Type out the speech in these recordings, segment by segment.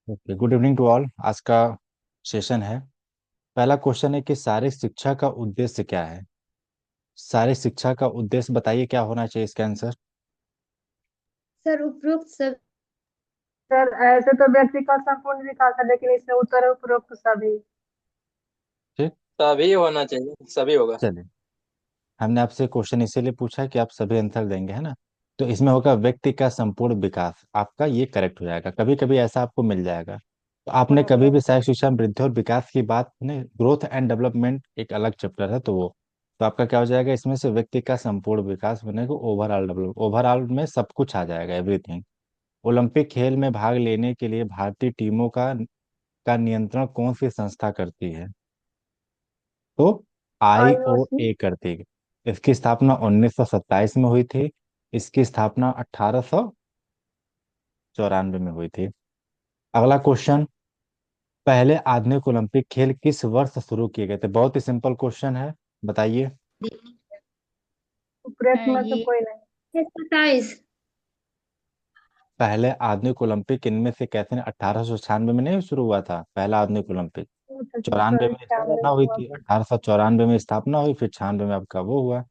Okay, good evening to all. आज का session है। पहला क्वेश्चन है कि शारीरिक शिक्षा का उद्देश्य क्या है। शारीरिक शिक्षा का उद्देश्य बताइए, क्या होना चाहिए इसका आंसर। सर उपरोक्त सब। सर ऐसे तो व्यक्ति का संपूर्ण विकास है, लेकिन इसमें उत्तर उपरोक्त सभी। ठीक। तभी होना चाहिए, सभी होगा। चलिए, हमने आपसे क्वेश्चन इसीलिए पूछा कि आप सभी आंसर देंगे, है ना। तो इसमें होगा व्यक्ति का संपूर्ण विकास, आपका ये करेक्ट हो जाएगा। कभी कभी ऐसा आपको मिल जाएगा। तो आपने कभी भी शारीरिक शिक्षा में वृद्धि और विकास की बात ने, ग्रोथ एंड डेवलपमेंट एक अलग चैप्टर है, तो वो तो आपका क्या हो जाएगा इसमें से, व्यक्ति का संपूर्ण विकास बनेगा। ओवरऑल डेवलप, ओवरऑल में सब कुछ आ जाएगा, एवरीथिंग। ओलंपिक खेल में भाग लेने के लिए भारतीय टीमों का नियंत्रण कौन सी संस्था करती है। तो आईओसी। आईओए करती है। इसकी स्थापना 1927 में हुई थी। इसकी स्थापना 1894 में हुई थी। अगला क्वेश्चन, पहले आधुनिक ओलंपिक खेल किस वर्ष शुरू किए गए थे। बहुत ही सिंपल क्वेश्चन है, बताइए। उपरोक्त में से ये कोई नहीं। 27। पहले आधुनिक ओलंपिक इनमें से कैसे 1896 में नहीं शुरू हुआ था पहला आधुनिक ओलंपिक। चौरानवे सॉरी, में 96 स्थापना हुई हुआ थी, था। 1894 में स्थापना हुई, फिर 96 में आपका वो हुआ,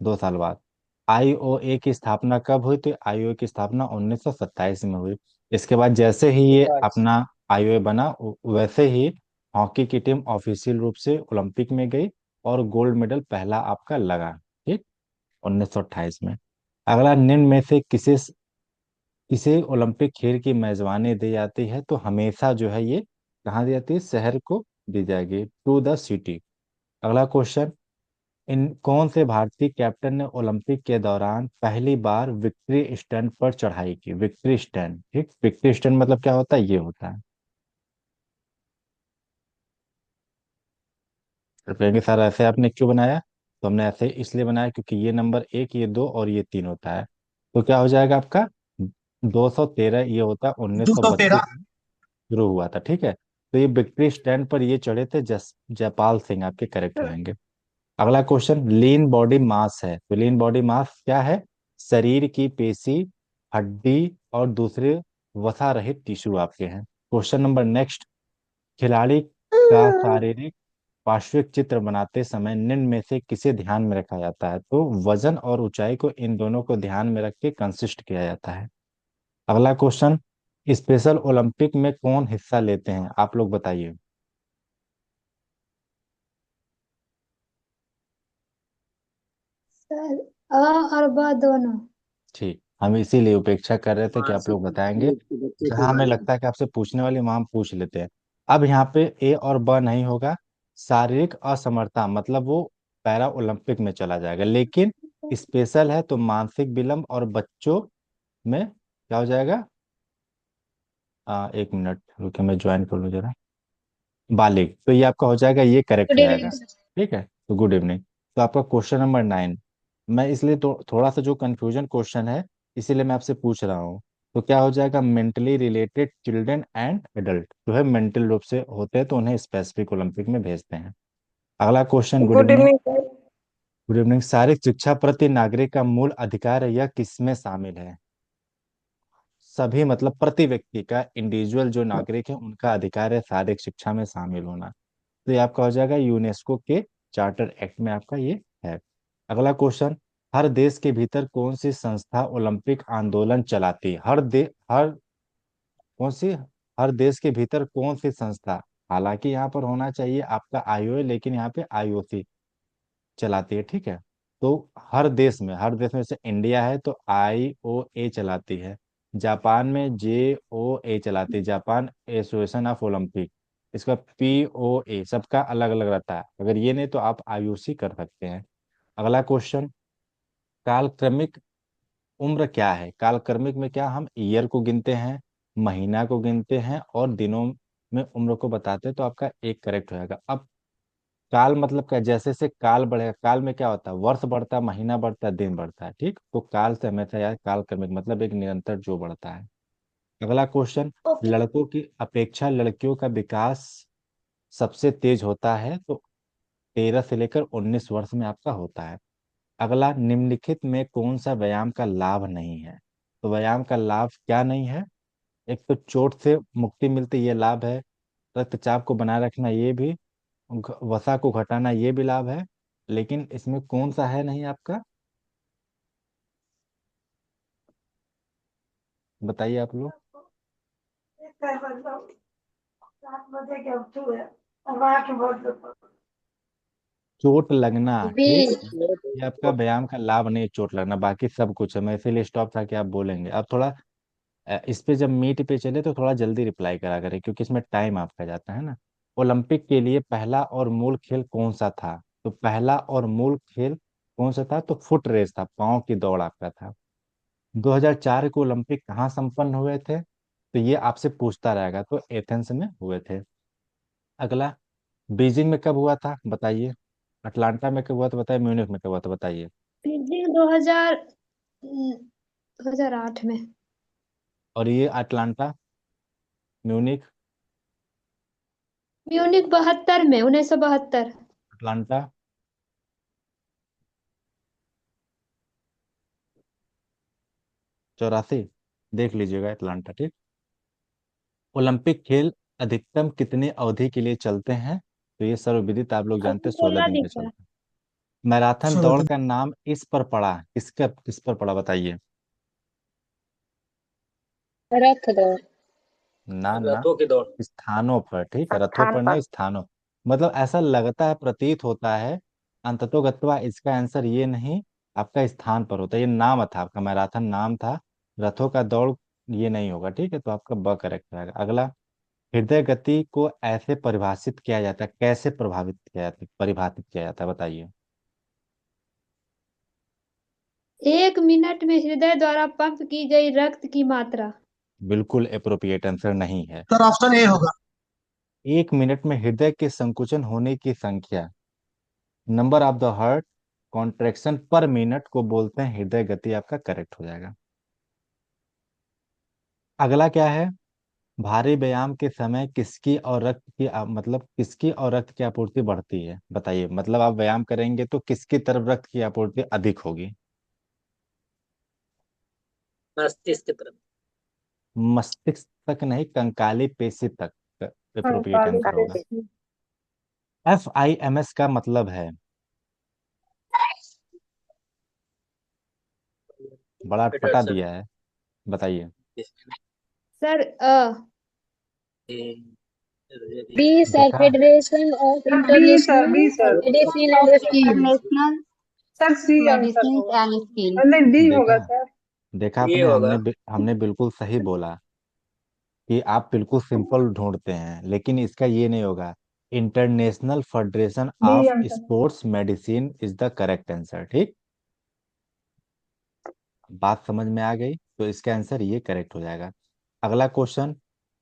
2 साल बाद। आईओए की स्थापना कब हुई थी। आईओए की स्थापना 1927 में हुई। इसके बाद जैसे ही ये अच्छा। अपना आईओए बना, वैसे ही हॉकी की टीम ऑफिशियल रूप से ओलंपिक में गई और गोल्ड मेडल पहला आपका लगा। ठीक, 1928 में। अगला, निम्न में से किसे किसे ओलंपिक खेल की मेजबानी दी जाती है। तो हमेशा जो है ये कहाँ दी जाती है, शहर को दी जाएगी, टू द सिटी। अगला क्वेश्चन, इन कौन से भारतीय कैप्टन ने ओलंपिक के दौरान पहली बार विक्ट्री स्टैंड पर चढ़ाई की। विक्ट्री स्टैंड, ठीक, विक्ट्री स्टैंड मतलब क्या होता है, ये होता है। तो कहेंगे सर ऐसे आपने क्यों बनाया। तो हमने ऐसे इसलिए बनाया क्योंकि ये नंबर 1, ये 2 और ये 3 होता है। तो क्या हो जाएगा आपका, 213 ये होता है, 1932 213। में शुरू हुआ था। ठीक है, तो ये विक्ट्री स्टैंड पर ये चढ़े थे, जयपाल सिंह आपके करेक्ट रहेंगे। अगला क्वेश्चन, लीन बॉडी मास है। तो लीन बॉडी मास क्या है, शरीर की पेशी, हड्डी और दूसरे वसा रहित टिश्यू आपके हैं। क्वेश्चन नंबर नेक्स्ट, खिलाड़ी का शारीरिक पार्श्विक चित्र बनाते समय निम्न में से किसे ध्यान में रखा जाता है। तो वजन और ऊंचाई को, इन दोनों को ध्यान में रख के कंसिस्ट किया जाता है। अगला क्वेश्चन, स्पेशल ओलंपिक में कौन हिस्सा लेते हैं, आप लोग बताइए। सर अ और ब दोनों। ठीक, हम इसीलिए उपेक्षा कर रहे थे कि आप लोग बताएंगे। यूथ के बच्चे जहां थे हमें भाई। लगता है कि आपसे पूछने वाले, वहां हम पूछ लेते हैं। अब यहाँ पे ए और ब नहीं होगा। शारीरिक असमर्थता मतलब वो पैरा ओलंपिक में चला जाएगा, लेकिन स्पेशल है तो मानसिक विलंब और बच्चों में क्या हो जाएगा। 1 मिनट रुके, मैं ज्वाइन कर लूँ जरा। बालिग, तो ये आपका हो जाएगा, ये करेक्ट गुड हो जाएगा। Evening sir. ठीक है, तो गुड इवनिंग। तो आपका क्वेश्चन नंबर 9, मैं इसलिए तो थोड़ा सा जो कंफ्यूजन क्वेश्चन है, इसीलिए मैं आपसे पूछ रहा हूँ। तो क्या हो जाएगा, mentally related children and adult जो है मेंटल रूप से होते हैं, तो उन्हें स्पेसिफिक ओलंपिक में भेजते हैं। अगला question, good good evening. Evening sir. Good evening, शारीरिक शिक्षा प्रति नागरिक का मूल अधिकार है, यह किसमें शामिल है। सभी मतलब प्रति व्यक्ति का, इंडिविजुअल जो नागरिक है उनका अधिकार है शारीरिक शिक्षा में शामिल होना। तो ये आपका हो जाएगा यूनेस्को के चार्टर एक्ट में आपका ये है। अगला क्वेश्चन, हर देश के भीतर कौन सी संस्था ओलंपिक आंदोलन चलाती है। हर कौन सी, हर देश के भीतर कौन सी संस्था, हालांकि यहाँ पर होना चाहिए आपका आईओए, लेकिन यहाँ पे आईओसी चलाती है। ठीक है, तो हर देश में से इंडिया है तो आईओए चलाती है। जापान में जेओए चलाती है, जापान एसोसिएशन ऑफ ओलंपिक। इसका पीओए, सबका अलग अलग रहता है। अगर ये नहीं तो आप आईओसी कर सकते हैं। अगला क्वेश्चन, कालक्रमिक उम्र क्या है। कालक्रमिक में क्या हम ईयर को गिनते हैं, महीना को गिनते हैं और दिनों में उम्र को बताते हैं। तो आपका एक करेक्ट हो जाएगा। अब काल मतलब क्या, जैसे से काल बढ़ेगा, काल में क्या होता है, वर्ष बढ़ता है, महीना बढ़ता है, दिन बढ़ता है। ठीक, तो काल से हमेशा यार काल क्रमिक मतलब एक निरंतर जो बढ़ता है। अगला क्वेश्चन, ओके। लड़कों की अपेक्षा लड़कियों का विकास सबसे तेज होता है। तो 13 से लेकर 19 वर्ष में आपका होता है। अगला, निम्नलिखित में कौन सा व्यायाम का लाभ नहीं है। तो व्यायाम का लाभ क्या नहीं है, एक तो चोट से मुक्ति मिलती, ये लाभ है। रक्तचाप को बनाए रखना, ये भी। वसा को घटाना, ये भी लाभ है। लेकिन इसमें कौन सा है नहीं आपका? बताइए आप लोग। 7 बजे के उठू है, अब 8 बजे। चोट लगना, बी। ठीक। ये आपका व्यायाम का लाभ नहीं है, चोट लगना। बाकी सब कुछ है, मैं इसीलिए स्टॉप था कि आप बोलेंगे। अब थोड़ा इस पे जब मीट पे चले तो थोड़ा जल्दी रिप्लाई करा करें, क्योंकि इसमें टाइम आपका जाता है ना। ओलंपिक के लिए पहला और मूल खेल कौन सा था? तो पहला और मूल खेल कौन सा था? तो फुट रेस था, पाँव की दौड़ आपका था। 2004 को ओलंपिक कहाँ संपन्न हुए थे? तो ये आपसे पूछता रहेगा, तो एथेंस में हुए थे। अगला, बीजिंग में कब हुआ था बताइए? अटलांटा में कब हुआ था बताइए? म्यूनिख में कब हुआ था बताइए? बीजिंग 2008 में। और ये अटलांटा, म्यूनिख, म्यूनिक 72 में, 1972। अटलांटा, 84। देख लीजिएगा अटलांटा, ठीक। ओलंपिक खेल अधिकतम कितने अवधि के लिए चलते हैं? तो ये सर्वविदित, आप लोग और जानते हैं, 16 16 दिन दिन के का। चलते हैं। मैराथन 16 दौड़ दिन। का नाम इस पर पड़ा, किस पर पड़ा बताइए? रथ दौड़। ना ना, रथों की दौड़। स्थानों पर, ठीक है, रथों स्थान पर पर। नहीं, स्थानों। मतलब ऐसा लगता है, प्रतीत होता है, अंततोगत्वा इसका आंसर ये नहीं, आपका स्थान पर होता है। ये नाम था आपका, मैराथन नाम था। रथों का दौड़ ये नहीं होगा, ठीक है, तो आपका ब करेक्ट रहेगा। अगला, हृदय गति को ऐसे परिभाषित किया जाता है, कैसे प्रभावित किया जाता है, परिभाषित किया जाता है बताइए? 1 मिनट में हृदय द्वारा पंप की गई रक्त की मात्रा। बिल्कुल अप्रोप्रिएट आंसर नहीं है। सर ऑप्शन ए होगा। 1 मिनट में हृदय के संकुचन होने की संख्या, number of the heart contraction पर मिनट को बोलते हैं हृदय गति, आपका करेक्ट हो जाएगा। अगला क्या है? भारी व्यायाम के समय किसकी और रक्त की मतलब किसकी और रक्त की आपूर्ति बढ़ती है बताइए? मतलब आप व्यायाम करेंगे तो किसकी तरफ रक्त की आपूर्ति अधिक होगी? मस्तिष्क की तरफ। मस्तिष्क तक नहीं, कंकाली पेशी तक अप्रोप्रिएट कंकाली आंसर होगा। पेशी। FIMS का मतलब है? बड़ा अटपटा फेडरेशन। दिया है, बताइए। Sir B. बी सर, देखा, federation of sir B, sir international B, sir medicine of skills. International sir C answer medicine होगा। And skill. नहीं, डी देखा, होगा सर। देखा ये आपने, होगा। हमने बिल्कुल सही बोला कि आप बिल्कुल सिंपल ढूंढते हैं, लेकिन इसका ये नहीं होगा। International federation D of answer है। Sports medicine is the correct answer, ठीक। बात समझ में आ गई, तो इसका आंसर ये करेक्ट हो जाएगा। अगला क्वेश्चन,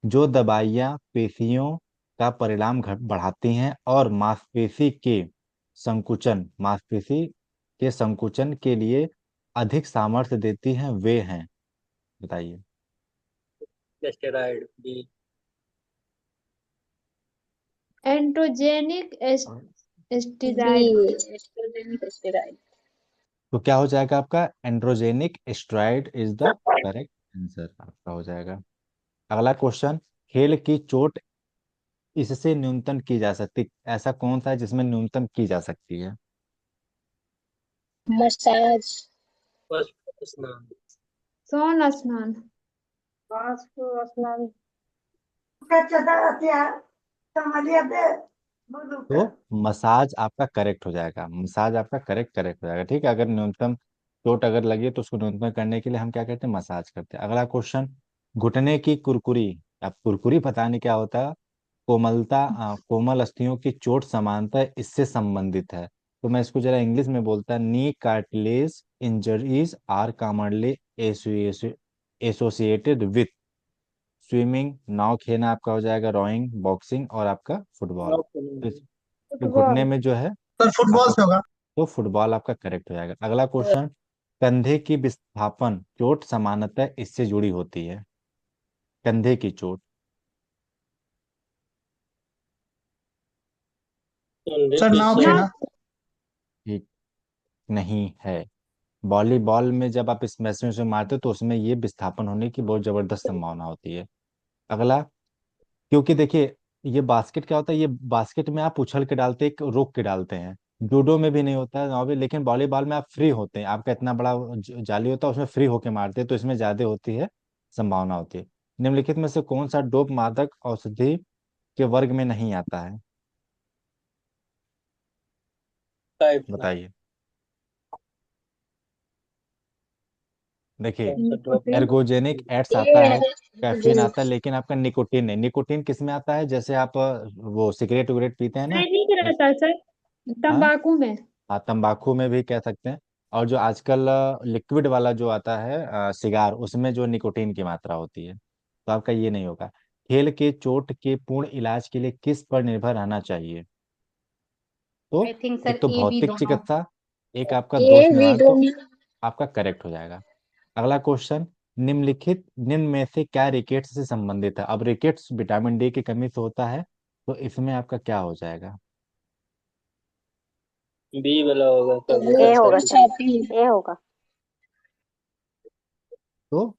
जो दवाइयाँ पेशियों का परिणाम घट बढ़ाती हैं और मांसपेशी के संकुचन के लिए अधिक सामर्थ्य देती हैं, वे हैं, बताइए? Steroid. B. Androgenic B steroid. Estrogenic steroid. तो क्या हो जाएगा आपका? Androgenic steroid is the correct answer आपका हो जाएगा। अगला क्वेश्चन, खेल की चोट इससे न्यूनतम की जा सकती, ऐसा कौन सा है जिसमें न्यूनतम की जा सकती है? मसाज। बस स्नान। सौन स्नान। पांच को स्नान। समझिए दे, बोलू तो का। मसाज आपका करेक्ट हो जाएगा, मसाज आपका करेक्ट करेक्ट हो जाएगा, ठीक है। अगर न्यूनतम चोट अगर लगे तो उसको न्यूनतम करने के लिए हम क्या करते हैं? मसाज करते हैं। अगला क्वेश्चन, घुटने की कुरकुरी, अब कुरकुरी पता नहीं क्या होता है, कोमलता कोमल अस्थियों की चोट समानता इससे संबंधित है। तो मैं इसको जरा इंग्लिश में बोलता, knee cartilage injuries are commonly associated with swimming, नाव खेलना आपका हो जाएगा, रोइंग, बॉक्सिंग और आपका फुटबॉल। तो तो घुटने फुटबॉल। में जो है सर फुटबॉल आपका, से होगा। तो फुटबॉल आपका करेक्ट हो जाएगा। अगला क्वेश्चन, कंधे की विस्थापन चोट सामान्यतः इससे जुड़ी होती है, कंधे की चोट। कंधे सर की नाव ना। चोट। खेला। ठीक नहीं है। वॉलीबॉल में जब आप स्मैश में से मारते हो तो उसमें ये विस्थापन होने की बहुत जबरदस्त संभावना होती है। अगला, क्योंकि देखिए ये बास्केट क्या होता है, ये बास्केट में आप उछल के डालते हैं, एक रोक के डालते हैं। जूडो में भी नहीं होता है नॉर्मल, लेकिन वॉलीबॉल में आप फ्री होते हैं, आपका इतना बड़ा जाली होता है, उसमें फ्री होके मारते हैं, तो इसमें ज्यादा होती है, संभावना होती है। निम्नलिखित में से कौन सा डोप मादक औषधि के वर्ग में नहीं आता है? टाइप बताइए। देखिए, कौन सा ड्रॉप निकोटीन। एर्गोजेनिक एड्स आता ये है, कैफीन आता है, लेकिन आपका निकोटीन नहीं। निकोटीन किस में आता है? जैसे आप वो सिगरेट वगरेट पीते हैं ना, नहीं नहीं रहता सर, हाँ तंबाकू में। हाँ, तंबाकू में भी कह सकते हैं। और जो आजकल लिक्विड वाला जो आता है सिगार, उसमें जो निकोटीन की मात्रा होती है, तो आपका ये नहीं होगा। खेल के चोट के पूर्ण इलाज के लिए किस पर निर्भर रहना चाहिए? तो आई थिंक एक सर तो ए बी भौतिक दोनों। चिकित्सा, एक आपका ए दोष बी निवारण, तो दोनों। आपका करेक्ट हो जाएगा। अगला क्वेश्चन, निम्न में से क्या रिकेट्स से संबंधित है? अब रिकेट्स विटामिन डी की कमी से होता है, तो इसमें आपका क्या हो जाएगा? बी वाला होगा तो कभी वो ए होगा ऐसा। सर, छाती। ए होगा। तो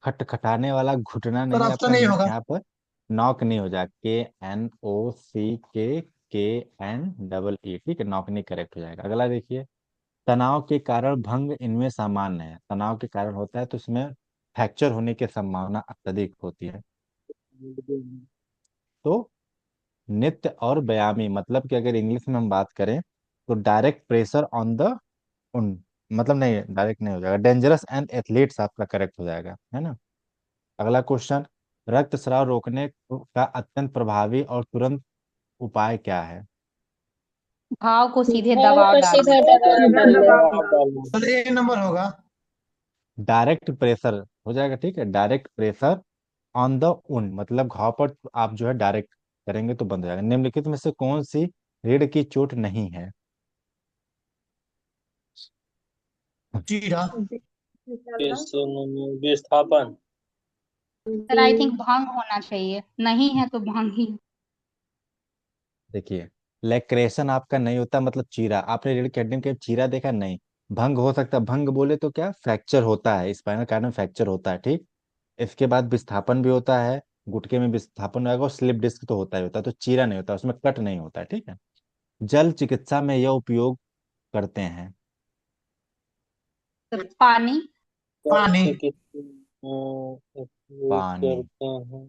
खटखटाने वाला घुटना सर नहीं, आपका ऑप्शन ए होगा। यहाँ पर नॉक नहीं हो जाएगा। KNOCKENEE, ठीक है, नॉक नहीं करेक्ट हो जाएगा। अगला देखिए, तनाव के कारण भंग इनमें सामान्य है। तनाव के कारण होता है तो इसमें फ्रैक्चर होने की संभावना अत्यधिक होती है। तो नित्य और व्यायामी, मतलब कि अगर इंग्लिश में हम बात करें तो डायरेक्ट प्रेशर ऑन द उन, मतलब नहीं, डायरेक्ट नहीं हो जाएगा। डेंजरस एंड एथलीट्स आपका करेक्ट हो जाएगा, है ना। अगला क्वेश्चन, रक्तस्राव रोकने का अत्यंत प्रभावी और तुरंत उपाय क्या है? घाव को सीधे हाँ, दबाव तो डालना। सीधा दबाव सीधा डाल दबाव दबाव डालना। सर ए नंबर होगा। डायरेक्ट प्रेशर हो जाएगा, ठीक है, डायरेक्ट प्रेशर ऑन द उन, मतलब घाव पर आप जो है डायरेक्ट करेंगे तो बंद हो जाएगा। निम्नलिखित में से कौन सी रीढ़ की चोट नहीं है? चीरा। विस्थापन। सर आई थिंक भंग होना चाहिए, नहीं है तो भंग ही। देखिए, लैक्रेशन आपका नहीं होता, मतलब चीरा, आपने रीढ़ की हड्डी में कभी चीरा देखा? नहीं। भंग हो सकता है, भंग बोले तो क्या, फ्रैक्चर होता है, स्पाइनल कार्ड में फ्रैक्चर होता है, ठीक। इसके बाद विस्थापन भी होता है, गुटके में विस्थापन होगा, और स्लिप डिस्क तो होता ही होता है, तो चीरा नहीं होता, उसमें कट नहीं होता है, ठीक है। जल चिकित्सा में यह उपयोग करते हैं। सर पानी। पानी। उपयोग पानी, करते हैं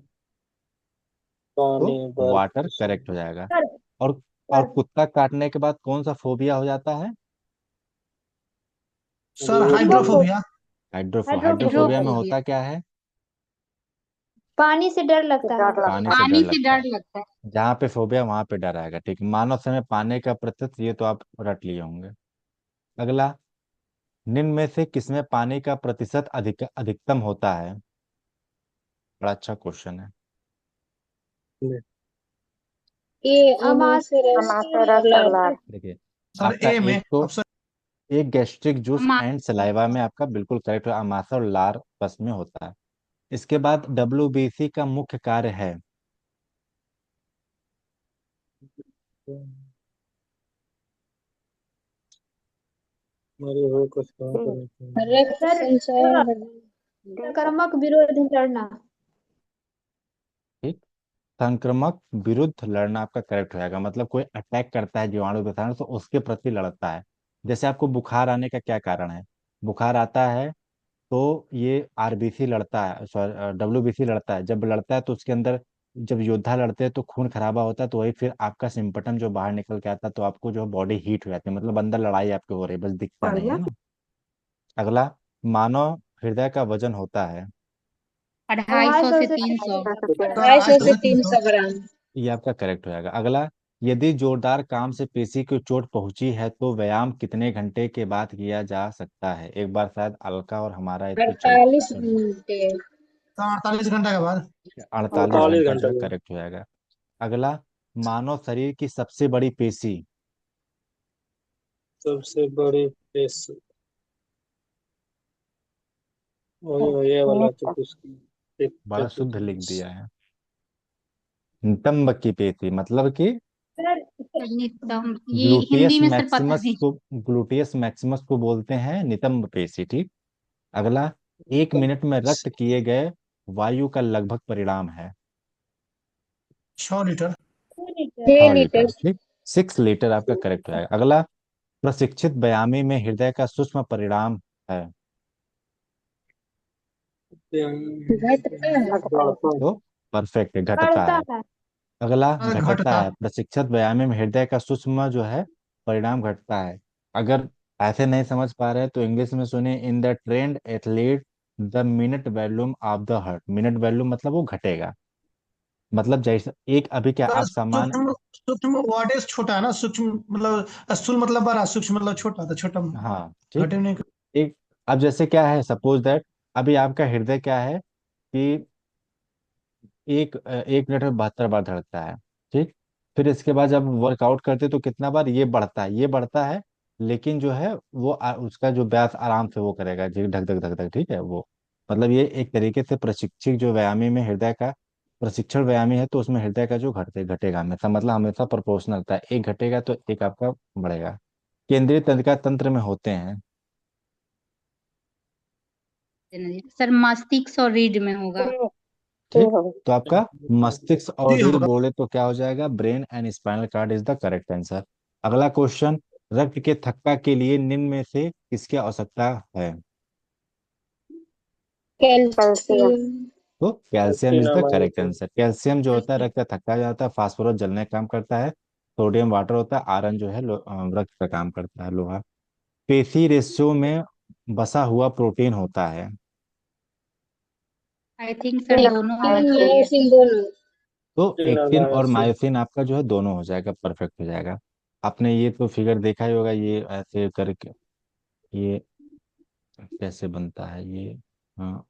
तो पानी बर्फ वाटर करेक्ट हो जाएगा। सर और और सर कुत्ता काटने के बाद कौन सा फोबिया हो जाता है? Sir hippo hydrophobia. हाइड्रोफोबिया में हाइड्रोफोबिया। होता क्या है? पानी से डर लगता है। डर पानी लगता से डर पानी से लगता है। डर लगता है। जहाँ पे फोबिया वहां पे डर आएगा, ठीक। मानव समय पाने का प्रतिशत, ये तो आप रट लिए होंगे। अगला, निम्न में से किसमें पानी का प्रतिशत अधिकतम होता है? बड़ा अच्छा क्वेश्चन है। ये अमाशय अमाशयरस और लार। देखिए, सर आपका ए में एक तो ऑप्शन। एक गैस्ट्रिक जूस अमा एंड सलाइवा में आपका बिल्कुल करेक्ट है, अमाशय और लार बस में होता है। इसके बाद WBC का मुख्य कार्य है? मरे हुए को स्मरण डी। करने के लिए। रक्त सर संचय। D sir. संक्रामक विरोध लड़ना। ठीक, संक्रमक विरुद्ध लड़ना आपका करेक्ट हो जाएगा, मतलब कोई अटैक करता है जीवाणु के साथ तो उसके प्रति लड़ता है। जैसे आपको बुखार आने का क्या कारण है? बुखार आता है तो ये RBC लड़ता है, सॉरी WBC लड़ता है, जब लड़ता है तो उसके अंदर, जब योद्धा लड़ते हैं तो खून खराबा होता है, तो वही फिर आपका सिम्पटम जो बाहर निकल के आता है, तो आपको जो बॉडी हीट हो जाती है, मतलब अंदर लड़ाई आपकी हो रही है, बस दिखता नहीं बढ़िया। है ना। अगला, मानव हृदय का वजन होता है? 250 से 300। 250 से 300। 250 से 300। 300 ग्राम। ये आपका करेक्ट हो जाएगा। अगला, यदि जोरदार काम से पेशी को चोट पहुंची है तो व्यायाम कितने घंटे के बाद किया जा सकता है? एक बार शायद अलका और हमारा इस पे चल 48 घंटे। 48 घंटे के बाद। 48 48 घंटा जो घंटे है में करेक्ट हो जाएगा। अगला, मानव शरीर की सबसे बड़ी पेशी? सबसे बड़ी पेश वही ये वाला तो नेत्र। कुछ बड़ा शुद्ध लिख दिया है। नितंब की पेशी, मतलब कि सर नितंब, ये ग्लूटियस हिंदी में सर पता मैक्सिमस नहीं। को, ग्लूटियस मैक्सिमस को बोलते हैं नितंब पेशी, ठीक। अगला, एक मिनट में रक्त किए गए वायु का लगभग परिणाम है? 6 लीटर। 6 लीटर, ठीक। 6 लीटर आपका करेक्ट हो जाएगा। अगला, प्रशिक्षित व्यायामी में हृदय का सूक्ष्म परिणाम है? बढ़ता तो परफेक्ट है, घटता बढ़ता है। है। अगला, घटता घटता। है। प्रशिक्षित व्यायाम में हृदय का सूक्ष्म जो है परिणाम घटता है। अगर ऐसे नहीं समझ पा रहे तो इंग्लिश में सुनिए, in the trend athlete the minute volume of the heart. Minute volume मतलब वो घटेगा, मतलब जैसे एक अभी क्या सर आप सामान। सूक्ष्म सूक्ष्म वर्ड छोटा है ना, सूक्ष्म मतलब स्थूल मतलब बड़ा, सूक्ष्म मतलब छोटा, तो छोटा हाँ, ठीक। घटे नहीं। एक, अब जैसे क्या है, सपोज दैट अभी आपका हृदय क्या है कि 1 मिनट में 72 बार धड़कता है, ठीक। फिर इसके बाद जब वर्कआउट करते तो कितना बार ये बढ़ता है, ये बढ़ता है। लेकिन जो है वो उसका जो ब्यास आराम से वो करेगा जी, धक धक धक धक, ठीक है वो। मतलब ये एक तरीके से प्रशिक्षित जो व्यायामी में हृदय का प्रशिक्षण व्यायामी है, तो उसमें हृदय का जो घटेगा हमेशा, मतलब हमेशा प्रोपोर्शनल होता है, एक घटेगा तो एक आपका बढ़ेगा। केंद्रीय तंत्रिका तंत्र में होते हैं, सर मस्तिष्क और रीढ़ में होगा। ठीक। तो आपका मस्तिष्क और डी रीढ़ होगा। बोले तो क्या हो जाएगा, brain and spinal cord is the correct answer. अगला क्वेश्चन, रक्त के थक्का के लिए निम्न में से किसकी आवश्यकता है? तो calcium is the correct answer. Calcium जो होता है रक्त का थक्का जाता है, फास्फोरस जलने का काम करता है, सोडियम वाटर होता है, आयरन जो है रक्त का काम करता है, लोहा। पेशी रेशो में बसा हुआ प्रोटीन होता है? आई थिंक सर दोनों होना चाहिए। तो एक्टिन और मायोसिन। मायोसिन आपका जो है दोनों हो जाएगा, परफेक्ट हो जाएगा। आपने ये तो फिगर देखा ही होगा, ये ऐसे करके ये कैसे बनता है ये। हाँ,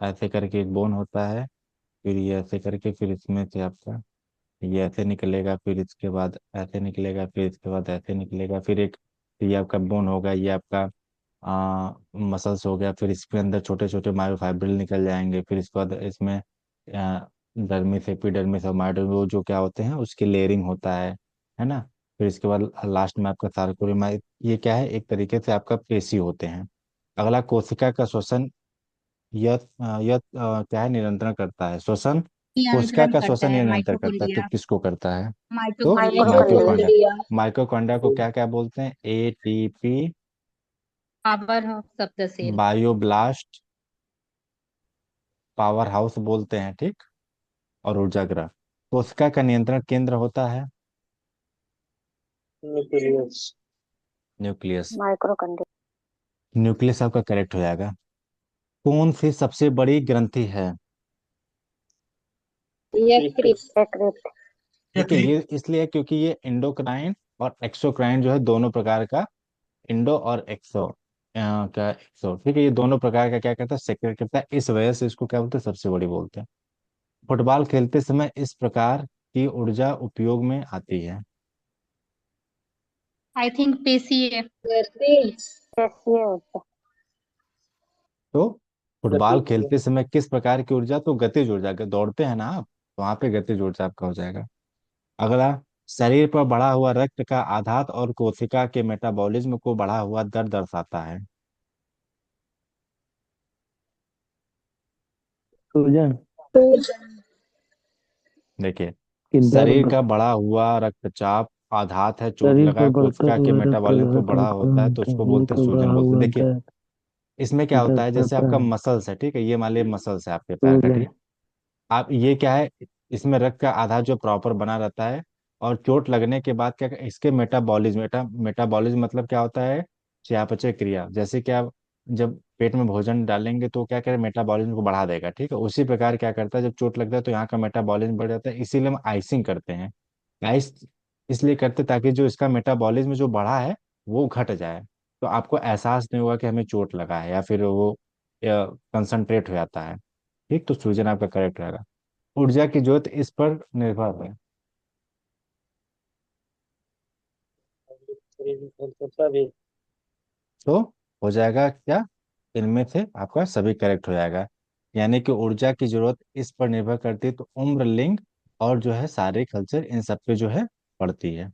ऐसे करके एक बोन होता है, फिर ये ऐसे करके, फिर इसमें से आपका ये ऐसे निकलेगा, फिर इसके बाद ऐसे निकलेगा, फिर इसके बाद ऐसे निकलेगा, फिर एक ये आपका बोन होगा, ये आपका मसल्स हो गया, फिर इसके अंदर छोटे छोटे मायोफाइब्रिल निकल जाएंगे, फिर इसके बाद इसमें डर्मिस एपिडर्मिस और मायोडर्मिस वो जो क्या होते हैं उसकी लेयरिंग होता है ना। फिर इसके बाद लास्ट में आपका सार्कोरिमा। ये क्या है, एक तरीके से आपका पेशी होते हैं। अगला, कोशिका का श्वसन क्या है, नियंत्रण करता है श्वसन। कोशिका नियंत्रण का करता श्वसन है ये नियंत्रण करता है, तो माइटोकॉन्ड्रिया। किसको करता है? तो माइटोकॉन्ड्रिया। माइटोकॉन्ड्रिया। माइटोकॉन्ड्रिया को क्या क्या बोलते हैं? ATP, power of of the cell. Bioblast, power house बोलते हैं, ठीक। और ऊर्जा ग्रह। कोशिका का नियंत्रण केंद्र होता है न्यूक्लियस। न्यूक्लियस। न्यूक्लियस आपका करेक्ट हो जाएगा। कौन सी सबसे बड़ी ग्रंथि है? ठीक है, यकृत। ये इसलिए क्योंकि ये इंडोक्राइन और एक्सोक्राइन जो है दोनों प्रकार का, इंडो और एक्सो, ठीक है, ये दोनों प्रकार का क्या करता है, सेक्रेट करता है, इस वजह से इसको क्या बोलते हैं, सबसे बड़ी बोलते हैं। फुटबॉल खेलते समय इस प्रकार की ऊर्जा उपयोग में आती है? आई थिंक पेशी है। तो फुटबॉल गतिज ऊर्जा। खेलते समय किस प्रकार की ऊर्जा, तो गतिज ऊर्जा, दौड़ते हैं ना आप, तो वहां पे गतिज ऊर्जा आपका हो जाएगा। अगला, शरीर पर बढ़ा हुआ रक्त का आघात और कोशिका के मेटाबॉलिज्म को बढ़ा हुआ दर दर्शाता है? सूजन। देखिए, कि शरीर दर्द। का बढ़ा हुआ रक्तचाप, आघात है, चोट शरीर लगा पर है, बढ़ता कोशिका के हुआ मेटाबॉलिज्म जो रक्तचाप बढ़ा होता है तो होता उसको है बोलते हैं को सूजन, बढ़ा बोलते हैं। हुआ देखिए, दर्द इसमें क्या होता है, जैसे दर्शाता आपका है। मसल्स है, ठीक है, ये मान लीजिए मसल्स है आपके पैर का, सूजन। ठीक। आप ये क्या है, इसमें रक्त का आधार जो प्रॉपर बना रहता है, और चोट लगने के बाद क्या, इसके मेटाबॉलिज्म, मेटाबॉलिज्म मतलब क्या होता है, चयापचय क्रिया। जैसे कि आप जब पेट में भोजन डालेंगे तो क्या करे, मेटाबॉलिज्म को बढ़ा देगा, ठीक है। उसी प्रकार क्या करता है, जब चोट लगता है तो यहाँ का मेटाबॉलिज्म बढ़ जाता है, इसीलिए हम आइसिंग करते हैं। आइस इसलिए करते ताकि जो इसका मेटाबॉलिज्म जो बढ़ा है वो घट जाए, तो आपको एहसास नहीं होगा कि हमें चोट लगा है, या फिर वो कंसंट्रेट हो जाता है, ठीक। तो सूजन आपका करेक्ट रहेगा। ऊर्जा की ज्योत इस पर निर्भर है? शरीर में करता भी। तो हो जाएगा क्या, इनमें से आपका सभी करेक्ट हो जाएगा। यानी कि ऊर्जा की जरूरत इस पर निर्भर करती है, तो उम्र, लिंग और जो है शारीरिक हलचल, इन सब पे जो है पड़ती है।